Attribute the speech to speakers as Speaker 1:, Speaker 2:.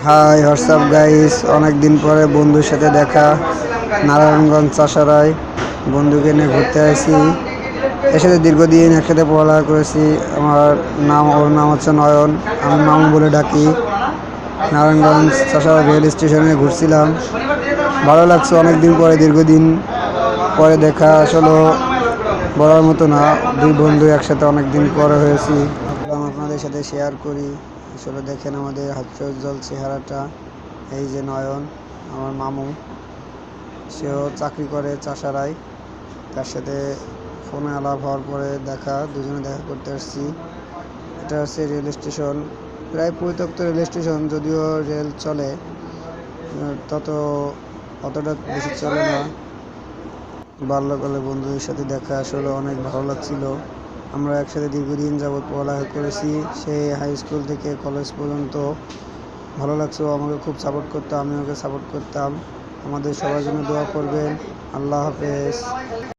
Speaker 1: High WhatsApp guys, অনেক দিন পরে বন্ধুর সাথে দেখা। নারায়ণগঞ্জ চাষারায় বন্ধুকে নিয়ে ঘুরতে আসি। এর সাথে দীর্ঘদিন একসাথে পড়ালেখা করেছি। ওর নাম হচ্ছে নয়ন, আমি মামু বলে ডাকি। নারায়ণগঞ্জ চাষারা রেল স্টেশনে ঘুরছিলাম, ভালো লাগছে। অনেক দিন পরে, দীর্ঘদিন পরে দেখা। আসলে বলার মতো না, দুই বন্ধু একসাথে অনেক দিন পরে হয়েছি। ভাবলাম আপনাদের সাথে শেয়ার করি। আসলে দেখেন আমাদের হাস্যোজ্জ্বল চেহারাটা। এই যে নয়ন, আমার মামু, সেও চাকরি করে চাষারায়। তার সাথে ফোনে আলাপ হওয়ার পরে দুজনে দেখা করতে আসছি। এটা হচ্ছে রেল স্টেশন, প্রায় পরিত্যক্ত রেল স্টেশন। যদিও রেল চলে, তত অতটা বেশি চলে না। বাল্যকালে বন্ধুদের সাথে দেখা, আসলে অনেক ভালো লাগছিল। আমরা একসাথে দীর্ঘদিন যাবৎ পড়ালেখা করেছি, সেই হাই স্কুল থেকে কলেজ পর্যন্ত। ভালো লাগছে, ও আমাকে খুব সাপোর্ট করতো, আমি ওকে সাপোর্ট করতাম। আমাদের সবার জন্য দোয়া করবেন। আল্লাহ হাফেজ।